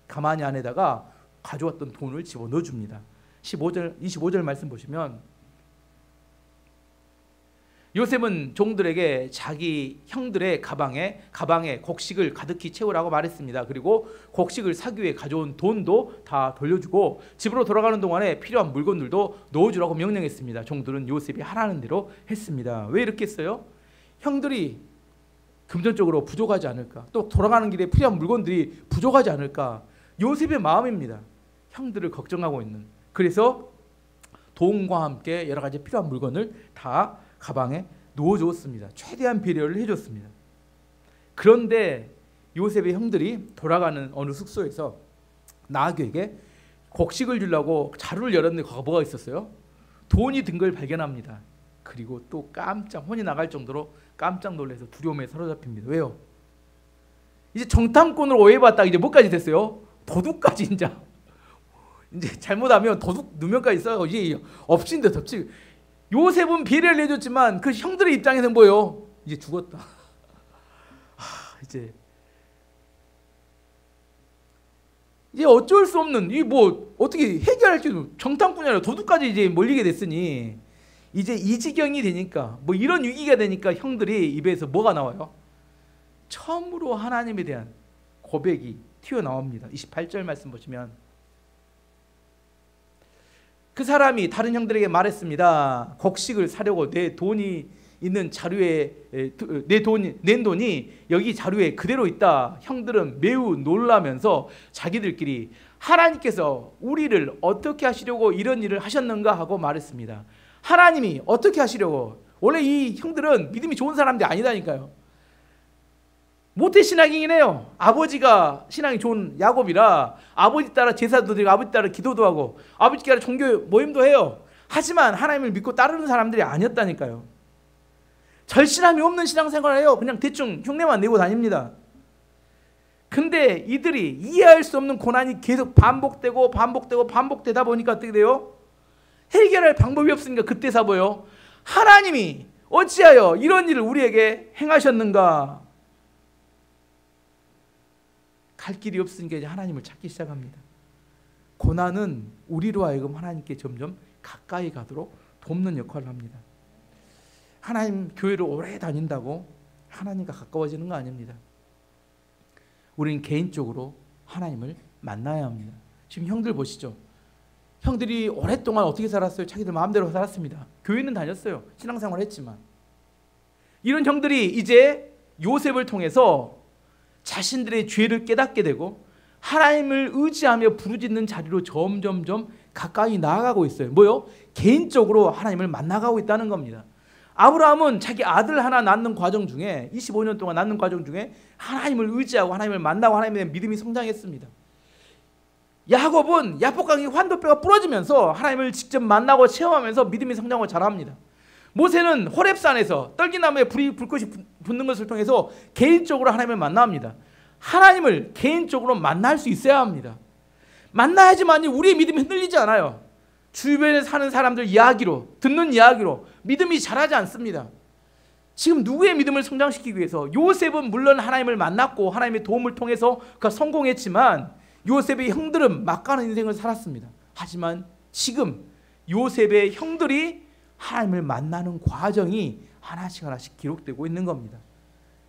가마니 안에다가 가져왔던 돈을 집어넣어줍니다. 25절 말씀 보시면 요셉은 종들에게 자기 형들의 가방에 곡식을 가득히 채우라고 말했습니다. 그리고 곡식을 사기 위해 가져온 돈도 다 돌려주고 집으로 돌아가는 동안에 필요한 물건들도 넣어주라고 명령했습니다. 종들은 요셉이 하라는 대로 했습니다. 왜 이렇게 했어요? 형들이 금전적으로 부족하지 않을까? 또 돌아가는 길에 필요한 물건들이 부족하지 않을까? 요셉의 마음입니다. 형들을 걱정하고 있는. 그래서 돈과 함께 여러 가지 필요한 물건을 다 가방에 넣어주었습니다. 최대한 배려를 해줬습니다. 그런데 요셉의 형들이 돌아가는 어느 숙소에서 나그에게 곡식을 주려고 자루를 열었는데 거기에 뭐가 있었어요? 돈이 든 걸 발견합니다. 그리고 또 혼이 나갈 정도로 깜짝 놀라서 두려움에 사로잡힙니다. 왜요? 이제 정탐꾼으로 오해받다가 이제 뭐까지 됐어요? 도둑까지 이제 잘못하면 도둑 누명까지 써요. 이제 엎친데 덮치. 요셉은 배려를 해줬지만 그 형들의 입장에서는 뭐예요? 이제 죽었다. 이제 어쩔 수 없는 어떻게 해결할지도 정탐꾼이 아니라 도둑까지 이제 몰리게 됐으니 이제 이 지경이 되니까 이런 위기가 되니까 형들이 입에서 뭐가 나와요? 처음으로 하나님에 대한 고백이 튀어나옵니다. 28절 말씀 보시면 그 사람이 다른 형들에게 말했습니다. 곡식을 사려고 내 돈이 있는 자루에 낸 돈이 여기 자루에 그대로 있다. 형들은 매우 놀라면서 자기들끼리 하나님께서 우리를 어떻게 하시려고 이런 일을 하셨는가 하고 말했습니다. 하나님이 어떻게 하시려고? 원래 이 형들은 믿음이 좋은 사람들이 아니다니까요. 모태신앙이긴 해요. 아버지가 신앙이 좋은 야곱이라 아버지 따라 제사도 드리고 아버지 따라 기도도 하고 아버지 따라 종교 모임도 해요. 하지만 하나님을 믿고 따르는 사람들이 아니었다니까요. 절실함이 없는 신앙생활을 해요. 그냥 대충 흉내만 내고 다닙니다. 근데 이들이 이해할 수 없는 고난이 계속 반복되다 보니까 어떻게 돼요? 해결할 방법이 없으니까 그때 사보요. 하나님이 어찌하여 이런 일을 우리에게 행하셨는가? 갈 길이 없으니까 이제 하나님을 찾기 시작합니다. 고난은 우리로 하여금 하나님께 점점 가까이 가도록 돕는 역할을 합니다. 하나님 교회를 오래 다닌다고 하나님과 가까워지는 거 아닙니다. 우리는 개인적으로 하나님을 만나야 합니다. 지금 형들 보시죠. 형들이 오랫동안 어떻게 살았어요? 자기들 마음대로 살았습니다. 교회는 다녔어요. 신앙생활을 했지만. 이런 형들이 이제 요셉을 통해서 자신들의 죄를 깨닫게 되고 하나님을 의지하며 부르짖는 자리로 점점점 가까이 나아가고 있어요. 뭐요? 개인적으로 하나님을 만나가고 있다는 겁니다. 아브라함은 자기 아들 하나 낳는 과정 중에 25년 동안 낳는 과정 중에 하나님을 의지하고 하나님을 만나고 하나님에 대한 믿음이 성장했습니다. 야곱은 야복강이 환도뼈가 부러지면서 하나님을 직접 만나고 체험하면서 믿음이 성장을 잘합니다. 모세는 호렙산에서 떨기나무에 불꽃이 붙는 것을 통해서 개인적으로 하나님을 만납니다. 하나님을 개인적으로 만날 수 있어야 합니다. 만나야지만 우리의 믿음이 흔들리지 않아요. 주변에 사는 사람들 이야기로, 듣는 이야기로 믿음이 자라지 않습니다. 지금 누구의 믿음을 성장시키기 위해서? 요셉은 물론 하나님을 만났고 하나님의 도움을 통해서 그가 성공했지만 요셉의 형들은 막가는 인생을 살았습니다. 하지만 지금 요셉의 형들이 하나님을 만나는 과정이 하나씩 하나씩 기록되고 있는 겁니다.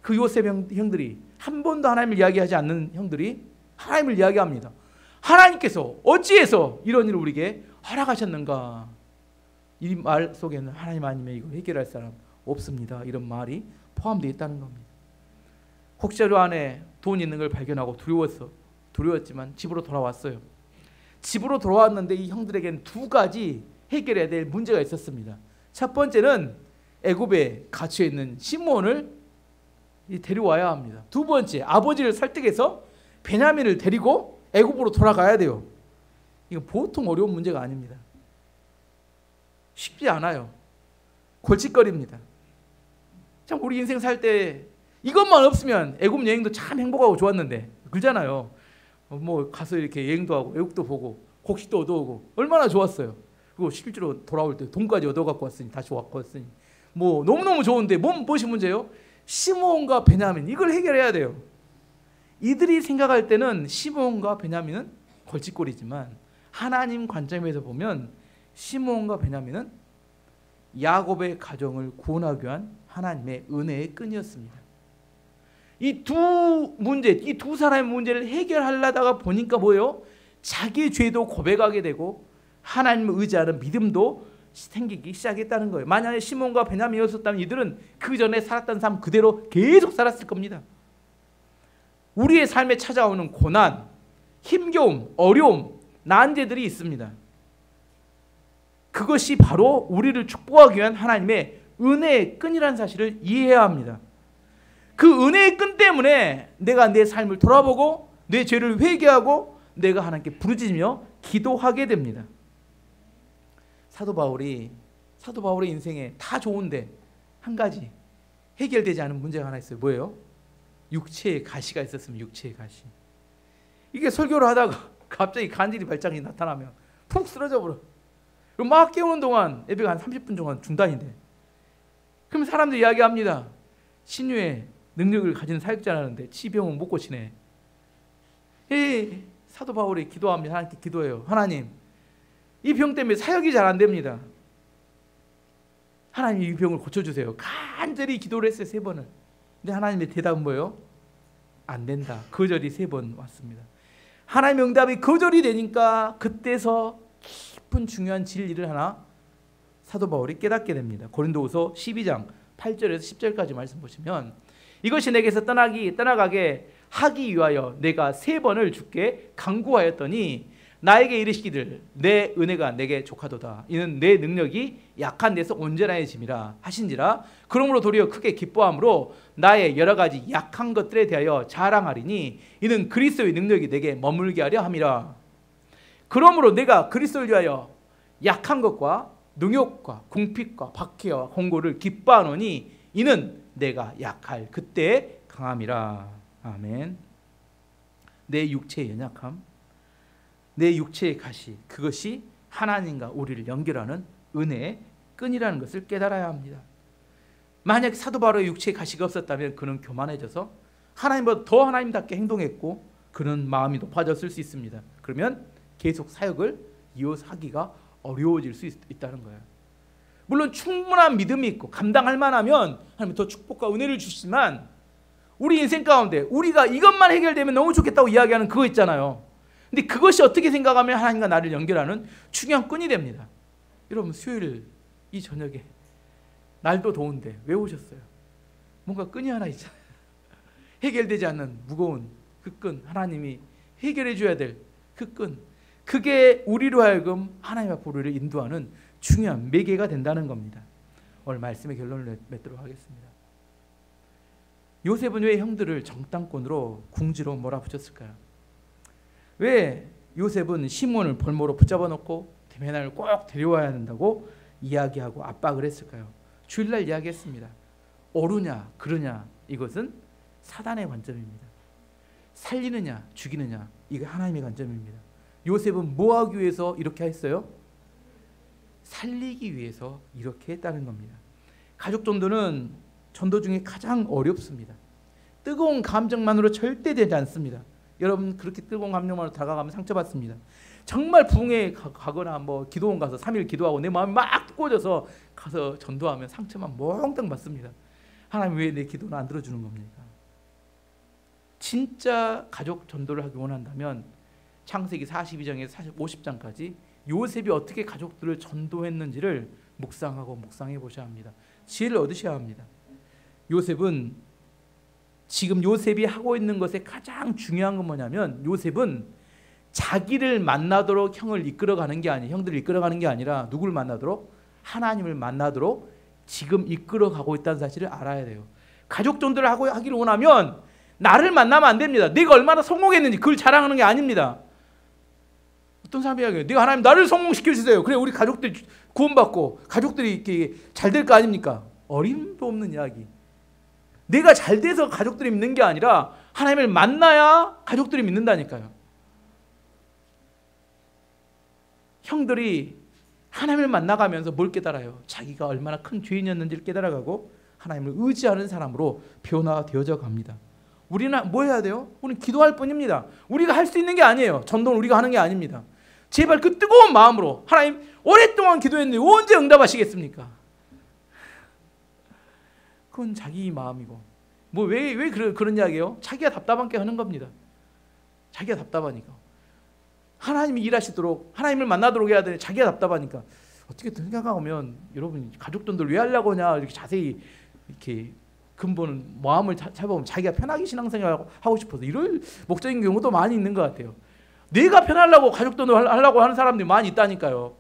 그 요셉 형들이 한 번도 하나님을 이야기하지 않는 형들이 하나님을 이야기합니다. 하나님께서 어찌해서 이런 일을 우리에게 허락하셨는가? 이 말 속에는 하나님 아니면 이거 해결할 사람 없습니다. 이런 말이 포함되어 있다는 겁니다. 혹자로 안에 돈 있는 걸 발견하고 두려웠지만 집으로 돌아왔어요. 집으로 돌아왔는데 이 형들에게는 두 가지 해결해야 될 문제가 있었습니다. 첫 번째는 애굽에 갇혀 있는 시므온을 데려와야 합니다. 두 번째, 아버지를 설득해서 베냐민을 데리고 애굽으로 돌아가야 돼요. 이거 보통 어려운 문제가 아닙니다. 쉽지 않아요. 골칫거리입니다. 참 우리 인생 살 때 이것만 없으면 애굽 여행도 참 행복하고 좋았는데 그러잖아요. 뭐 가서 이렇게 여행도 하고 애국도 보고 곡식도 얻어오고 얼마나 좋았어요. 그리고 실제로 돌아올 때 돈까지 얻어갖고 왔으니 다시 왔으니 뭐 너무너무 좋은데 무엇이 문제예요? 시므온과 베냐민 이걸 해결해야 돼요. 이들이 생각할 때는 시므온과 베냐민은 골칫거리지만 하나님 관점에서 보면 시므온과 베냐민은 야곱의 가정을 구원하기 위한 하나님의 은혜의 끈이었습니다. 이 두 사람의 문제를 해결하려다가 보니까 뭐예요? 자기 죄도 고백하게 되고 하나님을 의지하는 믿음도 생기기 시작했다는 거예요. 만약에 시몬과 베냐민이었다면 이들은 그 전에 살았던 삶 그대로 계속 살았을 겁니다. 우리의 삶에 찾아오는 고난, 힘겨움, 어려움, 난제들이 있습니다. 그것이 바로 우리를 축복하기 위한 하나님의 은혜의 끈이라는 사실을 이해해야 합니다. 그 은혜의 끈 때문에 내가 내 삶을 돌아보고 내 죄를 회개하고 내가 하나님께 부르짖으며 기도하게 됩니다. 사도 바울의 인생에 다 좋은데 한 가지 해결되지 않은 문제가 하나 있어요. 뭐예요? 육체의 가시가 있었으면 육체의 가시. 이게 설교를 하다가 갑자기 간질이 발작이 나타나면 푹 쓰러져 버려. 그럼 막 깨우는 동안 예배가 한 30분 동안 중단인데 그럼 사람들이 이야기합니다. 신유의 능력을 가진 사역자라는데 치병은 못 고치네. 사도 바울이 기도합니다. 하나님께 기도해요. 하나님, 이 병 때문에 사역이 잘 안 됩니다. 하나님 이 병을 고쳐주세요. 간절히 기도를 했어요. 3번을. 근데 하나님의 대답은 뭐예요? 안 된다. 거절이 3번 왔습니다. 하나님의 응답이 거절이 되니까 그때서 깊은 중요한 진리를 하나 사도 바울이 깨닫게 됩니다. 고린도후서 12장 8절에서 10절까지 말씀 보시면 이것이 내게서 떠나가게 하기 위하여 내가 3번을 주께 간구하였더니 나에게 이르시기를 내 은혜가 내게 족하도다. 이는 내 능력이 약한 데서 온전해짐이라 하신지라. 그러므로 도리어 크게 기뻐함으로 나의 여러 가지 약한 것들에 대하여 자랑하리니 이는 그리스도의 능력이 내게 머물게 하려 함이라. 그러므로 내가 그리스도를 위하여 약한 것과 능욕과 궁핍과 박해와 공고를 기뻐하노니 이는 내가 약할 그때에 강함이라. 아멘. 내 육체의 연약함, 내 육체의 가시, 그것이 하나님과 우리를 연결하는 은혜의 끈이라는 것을 깨달아야 합니다. 만약 사도 바울의 육체의 가시가 없었다면 그는 교만해져서 하나님보다 더 하나님답게 행동했고 그는 마음이 높아졌을 수 있습니다. 그러면 계속 사역을 이어하기가 어려워질 수 있다는 거예요. 물론 충분한 믿음이 있고 감당할 만하면 하나님 더 축복과 은혜를 주시지만 우리 인생 가운데 우리가 이것만 해결되면 너무 좋겠다고 이야기하는 그거 있잖아요. 근데 그것이 어떻게 생각하면 하나님과 나를 연결하는 중요한 끈이 됩니다. 여러분 수요일 이 저녁에 날도 더운데 왜 오셨어요? 뭔가 끈이 하나 있잖아요. 해결되지 않는 무거운 그 끈, 하나님이 해결해 줘야 될 그 끈, 그게 우리로 하여금 하나님 앞으로 우리를 인도하는 중요한 매개가 된다는 겁니다. 오늘 말씀의 결론을 맺도록 하겠습니다. 요셉은 왜 형들을 정탐꾼으로 궁지로 몰아붙였을까요? 왜 요셉은 시몬을 볼모로 붙잡아 놓고 베냐민을 꼭 데려와야 한다고 이야기하고 압박을 했을까요? 주일날 이야기했습니다. 옳으냐 그르냐 이것은 사단의 관점입니다. 살리느냐 죽이느냐 이게 하나님의 관점입니다. 요셉은 뭐 하기 위해서 이렇게 했어요? 살리기 위해서 이렇게 했다는 겁니다. 가족 전도는 전도 중에 가장 어렵습니다. 뜨거운 감정만으로 절대 되지 않습니다. 여러분 그렇게 뜨거운 감정만으로 다가가면 상처받습니다. 정말 부흥회 가거나 뭐 기도원 가서 3일 기도하고 내 마음이 막 뜨거워져서 가서 전도하면 상처만 몽땅 받습니다. 하나님 왜 내 기도는 안 들어주는 겁니까? 진짜 가족 전도를 하기 원한다면 창세기 42장에서 50장까지 요셉이 어떻게 가족들을 전도했는지를 묵상하고 묵상해 보셔야 합니다. 지혜를 얻으셔야 합니다. 요셉은 지금 요셉이 하고 있는 것에 가장 중요한 건 뭐냐면 요셉은 자기를 만나도록 형들을 이끌어가는 게 아니라 누구를 만나도록? 하나님을 만나도록 지금 이끌어가고 있다는 사실을 알아야 돼요. 가족 전도를 하기를 원하면 나를 만나면 안 됩니다. 내가 얼마나 성공했는지 그걸 자랑하는 게 아닙니다. 어떤 사람이 이야기해요. 내가 하나님 나를 성공시켜 주세요. 그래 우리 가족들이 구원받고 가족들이 이렇게 잘 될 거 아닙니까? 어림도 없는 이야기. 내가 잘 돼서 가족들이 믿는 게 아니라 하나님을 만나야 가족들이 믿는다니까요. 형들이 하나님을 만나가면서 뭘 깨달아요? 자기가 얼마나 큰 죄인이었는지를 깨달아가고 하나님을 의지하는 사람으로 변화되어져 갑니다. 우리는 뭐 해야 돼요? 우리는 기도할 뿐입니다. 우리가 할 수 있는 게 아니에요. 전도는 우리가 하는 게 아닙니다. 제발 그 뜨거운 마음으로 하나님 오랫동안 기도했는데 언제 응답하시겠습니까? 그건 자기 마음이고 뭐 왜 그런 이야기예요? 자기가 답답한 게 하는 겁니다. 자기가 답답하니까 하나님이 일하시도록 하나님을 만나도록 해야 되는데 자기가 답답하니까 어떻게 생각하면 여러분 가족 전도를 왜 하려고 하냐 이렇게 자세히 이렇게 근본은 마음을 잡아보면 자기가 편하게 신앙생활 하고 싶어서 이럴 목적인 경우도 많이 있는 것 같아요. 내가 편하려고 가족 전도 하려고 하는 사람들이 많이 있다니까요.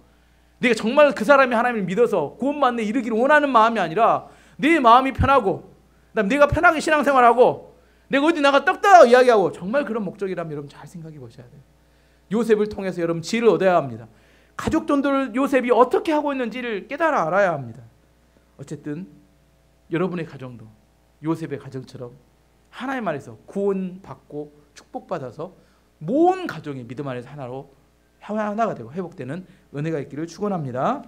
내가 정말 그 사람이 하나님을 믿어서 구원받는 이르기를 원하는 마음이 아니라 내 마음이 편하고 그다음 내가 편하게 신앙생활하고 내가 어디 나가 떡떡 이야기하고 정말 그런 목적이라면 여러분 잘 생각해 보셔야 돼요. 요셉을 통해서 여러분 지혜를 얻어야 합니다. 가족 전도를 요셉이 어떻게 하고 있는지를 깨달아 알아야 합니다. 어쨌든 여러분의 가정도 요셉의 가정처럼 하나님 안에서 구원받고 축복받아서 모든 가정이 믿음 안에서 하나가 되고 회복되는 은혜가 있기를 축원합니다.